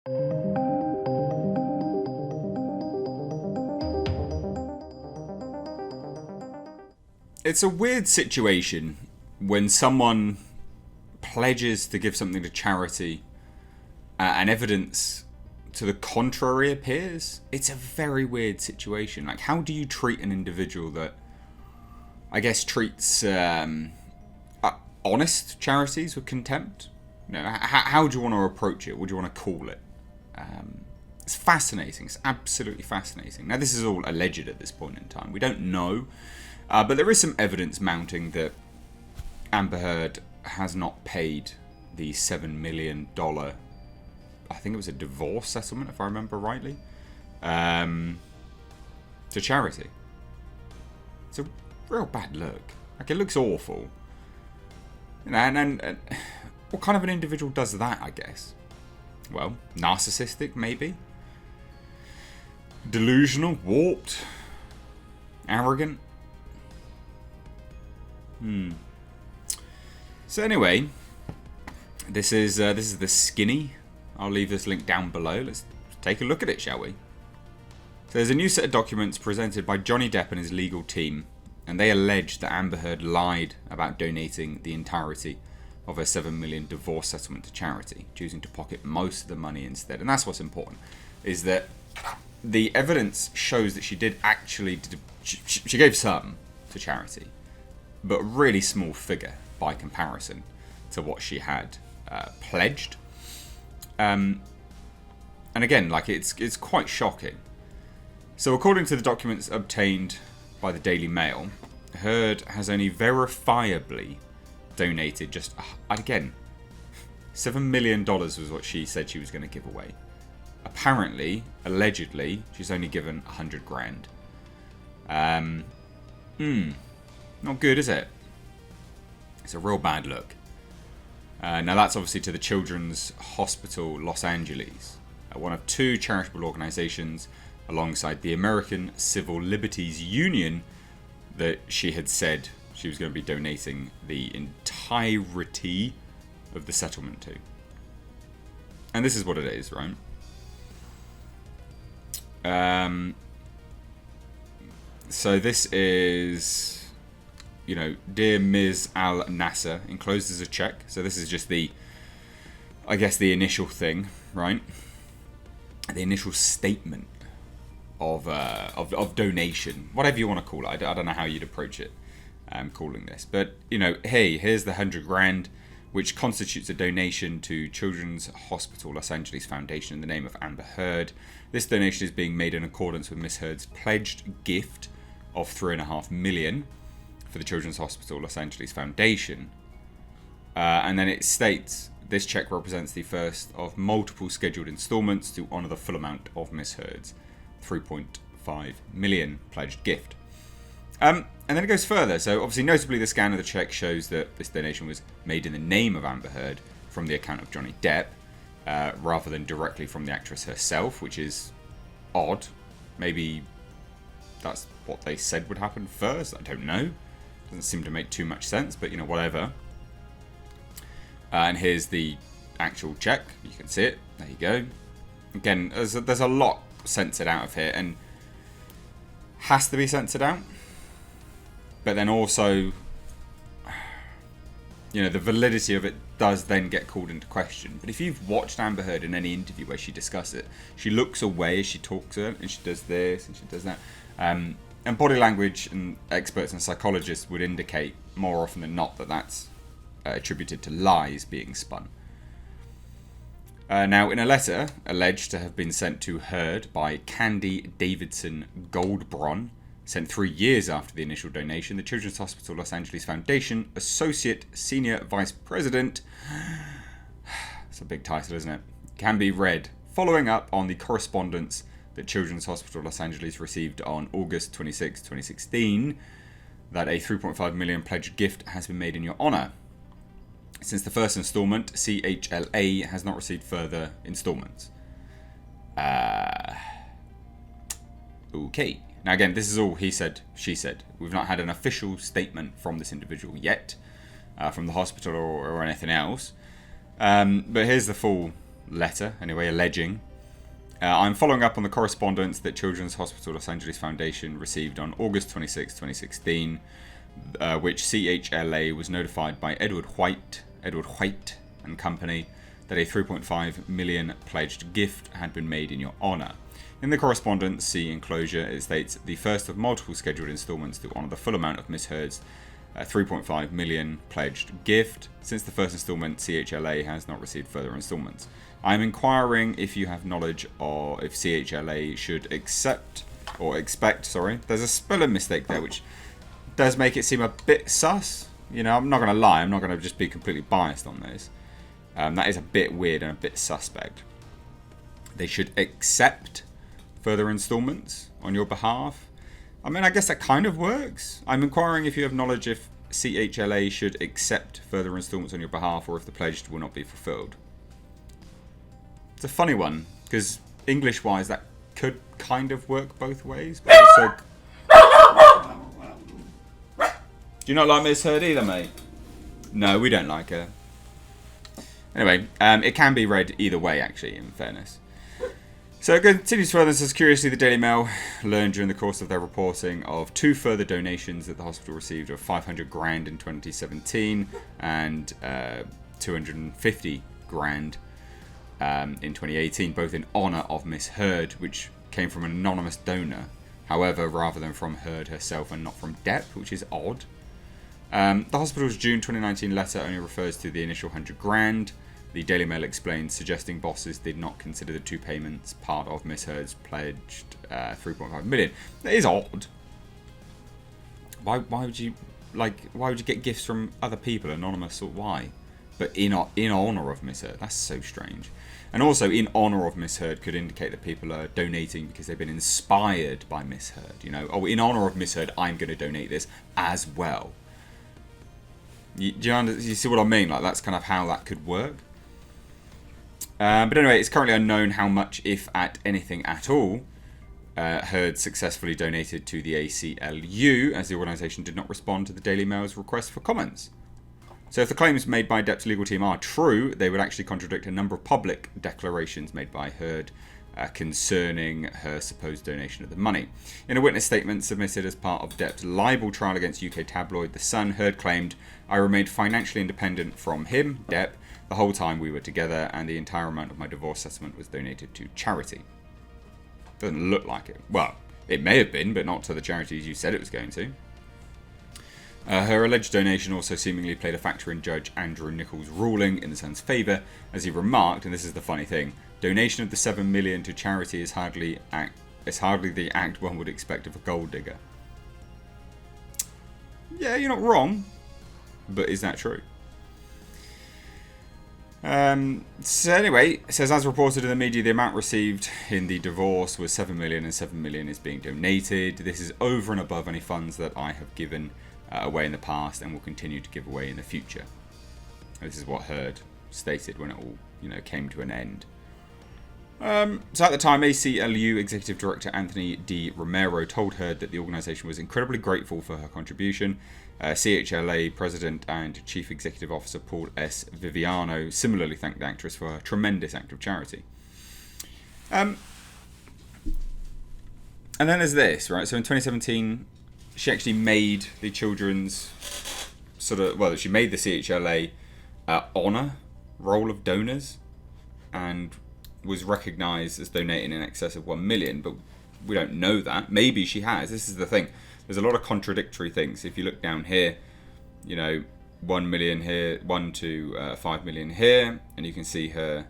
It's a weird situation when someone pledges to give something to charity and evidence to the contrary appears. It's a very weird situation. Like, how do you treat an individual that, I guess, treats honest charities with contempt? You know, how do you want to approach it? What do you want to call it? It's fascinating. It's absolutely fascinating. Now, this is all alleged at this point in time. We don't know. But there is some evidence mounting that Amber Heard has not paid the $7 million, I think it was a divorce settlement, if I remember rightly, to charity. It's a real bad look. Like, it looks awful. And what kind of an individual does that, I guess? Well, narcissistic, maybe? Delusional, warped, arrogant. So anyway, this is the skinny. I'll leave this link down below. Let's take a look at it, shall we? So there's a new set of documents presented by Johnny Depp and his legal team, and they allege that Amber Heard lied about donating the entirety of her $7 million divorce settlement to charity, choosing to pocket most of the money instead. And that's what's important, is that the evidence shows that she did actually... She gave some to charity, but a really small figure by comparison to what she had pledged. And again, like, it's quite shocking. So according to the documents obtained by the Daily Mail, Heard has only verifiably donated just, again, $7 million was what she said she was going to give away. Apparently, allegedly, she's only given $100,000. Not good, is it? It's a real bad look. Now that's obviously to the Children's Hospital Los Angeles, one of two charitable organizations alongside the American Civil Liberties Union that she had said she was going to be donating the entirety of the settlement to. And this is what it is, right? So this is, you know, Dear Ms. Al Nasser, enclosed as a check. So this is just the, I guess, the initial thing, right? The initial statement of donation, whatever you want to call it. I don't know how you'd approach it, calling this, but you know, hey, here's the $100,000, which constitutes a donation to Children's Hospital Los Angeles Foundation in the name of Amber Heard. This donation is being made in accordance with Miss Heard's pledged gift of $3.5 million for the Children's Hospital Los Angeles Foundation. And then it states, this check represents the first of multiple scheduled installments to honour the full amount of Miss Heard's $3.5 million pledged gift. And then it goes further. So obviously, notably, the scan of the check shows that this donation was made in the name of Amber Heard from the account of Johnny Depp, rather than directly from the actress herself, which is odd. Maybe that's what they said would happen first. I don't know. Doesn't seem to make too much sense, but you know, whatever. And here's the actual check. You can see it. There you go. Again, there's a lot censored out of here, and has to be censored out. But then also, you know, the validity of it does then get called into question. But if you've watched Amber Heard in any interview where she discusses it, she looks away as she talks it, and she does this and she does that. And body language and experts and psychologists would indicate more often than not that that's attributed to lies being spun. Now, in a letter alleged to have been sent to Heard by Candy Davidson Goldbron, sent 3 years after the initial donation, the Children's Hospital Los Angeles Foundation Associate Senior Vice President, it's a big title, isn't it, can be read, following up on the correspondence that Children's Hospital Los Angeles received on August 26, 2016, that a $3.5 million pledged gift has been made in your honour. Since the first instalment, CHLA has not received further instalments. Okay. Now again, this is all he said, she said. We've not had an official statement from this individual yet, from the hospital or anything else. But here's the full letter, anyway, alleging. I'm following up on the correspondence that Children's Hospital Los Angeles Foundation received on August 26, 2016, which CHLA was notified by Edward White and Company that a $3.5 million pledged gift had been made in your honour. In the correspondence, see enclosure, it states the first of multiple scheduled instalments to honour the full amount of Miss Heard's $3.5 million pledged gift. Since the first instalment, CHLA has not received further instalments. I am inquiring if you have knowledge or if CHLA should expect. There's a spelling mistake there, which does make it seem a bit sus. You know, I'm not going to lie. I'm not going to just be completely biased on this. That is a bit weird and a bit suspect. They should accept further instalments on your behalf. I mean, I guess that kind of works. I'm inquiring if you have knowledge if CHLA should accept further instalments on your behalf or if the pledge will not be fulfilled. It's a funny one, because English-wise that could kind of work both ways. But also... Do you not like Miss Heard either, mate? No, we don't like her. Anyway, it can be read either way, actually, in fairness. So it continues further and says, curiously, the Daily Mail learned during the course of their reporting of 2 further donations that the hospital received of $500,000 in 2017 and $250,000 in 2018, both in honour of Miss Heard, which came from an anonymous donor, however, rather than from Heard herself and not from Depp, which is odd. The hospital's June 2019 letter only refers to the initial $100,000. The Daily Mail explains, suggesting bosses did not consider the 2 payments part of Miss Heard's pledged $3.5 million. That is odd. Why would you get gifts from other people, anonymous, or why? But in honour of Miss Heard, that's so strange. And also, in honour of Miss Heard could indicate that people are donating because they've been inspired by Miss Heard. You know, oh, in honour of Miss Heard, I'm going to donate this as well. You see what I mean? Like, that's kind of how that could work. But anyway, it's currently unknown how much, if at anything at all, Heard successfully donated to the ACLU, as the organisation did not respond to the Daily Mail's request for comments. So if the claims made by Depp's legal team are true, they would actually contradict a number of public declarations made by Heard concerning her supposed donation of the money. In a witness statement submitted as part of Depp's libel trial against UK tabloid The Sun, Heard claimed, "I remained financially independent from him, Depp, the whole time we were together, and the entire amount of my divorce settlement was donated to charity." Doesn't look like it. Well, it may have been, but not to the charities you said it was going to. Her alleged donation also seemingly played a factor in Judge Andrew Nichols' ruling in the Sun's favour, as he remarked, and this is the funny thing, donation of the $7 million to charity is hardly the act one would expect of a gold digger. Yeah, you're not wrong, but is that true? So anyway, it says, as reported in the media, the amount received in the divorce was $7 million, and $7 million is being donated. This is over and above any funds that I have given away in the past and will continue to give away in the future. This is what Heard stated when it all, came to an end. So at the time, ACLU Executive Director Anthony D. Romero told Heard that the organisation was incredibly grateful for her contribution. CHLA President and Chief Executive Officer Paul S. Viviano similarly thanked the actress for her tremendous act of charity. And then there's this, right? So in 2017, she actually made the children's she made the CHLA honour roll of donors and was recognised as donating in excess of $1 million, but we don't know that. Maybe she has. This is the thing. There's a lot of contradictory things. If you look down here, 1 million here, 1 to 5 million here, and you can see her,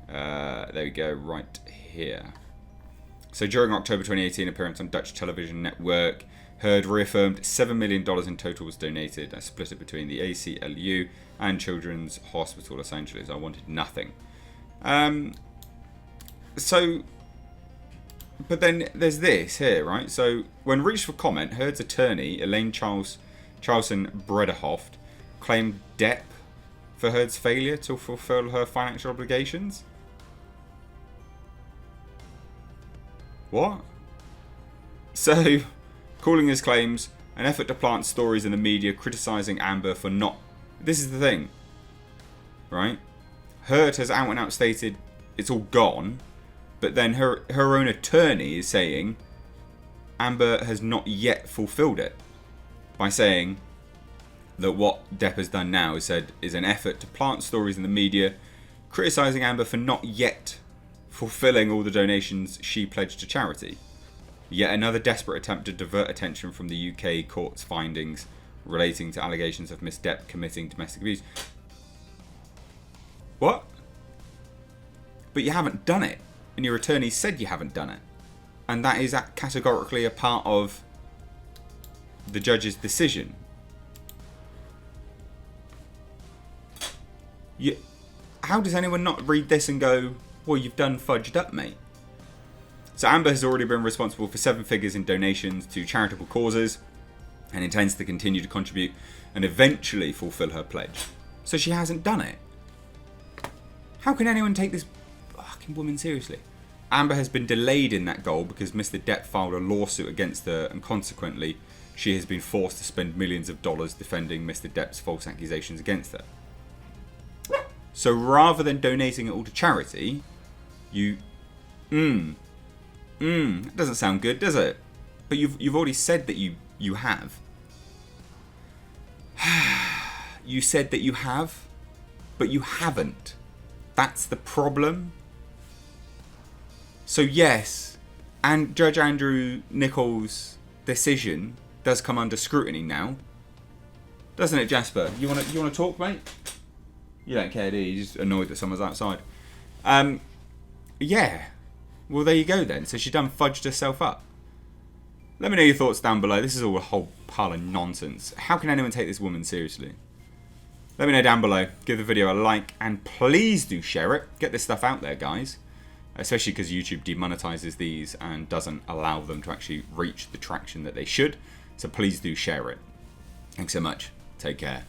there we go, right here. So during October 2018 appearance on Dutch television network, Heard reaffirmed $7 million in total was donated. I split it between the ACLU and Children's Hospital Los Angeles. I wanted nothing. But then there's this here, right? So when reached for comment, Heard's attorney, Elaine Charlson Brederhoft, claimed Depp for Heard's failure to fulfill her financial obligations. What? So, calling his claims an effort to plant stories in the media criticising Amber for not... This is the thing, right? Heard has out and out stated it's all gone, but then her own attorney is saying Amber has not yet fulfilled it by saying that what Depp has done now is an effort to plant stories in the media criticising Amber for not yet fulfilling all the donations she pledged to charity. Yet another desperate attempt to divert attention from the UK court's findings relating to allegations of Miss Depp committing domestic abuse. What? But you haven't done it, and your attorney said you haven't done it. And that is categorically a part of the judge's decision. How does anyone not read this and go, well, you've done fudged up, mate? So Amber has already been responsible for 7 figures in donations to charitable causes and intends to continue to contribute and eventually fulfill her pledge. So she hasn't done it. How can anyone take this fucking woman seriously? Amber has been delayed in that goal because Mr. Depp filed a lawsuit against her, and consequently she has been forced to spend millions of dollars defending Mr. Depp's false accusations against her. So rather than donating it all to charity, that doesn't sound good, does it? But you've already said that you have. You said that you have, but you haven't. That's the problem. So yes, and Judge Andrew Nichol's decision does come under scrutiny now, doesn't it, Jasper? You want to talk, mate? You don't care, do you? You're just annoyed that someone's outside. Yeah. Well, there you go then. So she done fudged herself up. Let me know your thoughts down below. This is all a whole pile of nonsense. How can anyone take this woman seriously? Let me know down below. Give the video a like and please do share it. Get this stuff out there, guys. Especially because YouTube demonetizes these and doesn't allow them to actually reach the traction that they should. So please do share it. Thanks so much. Take care.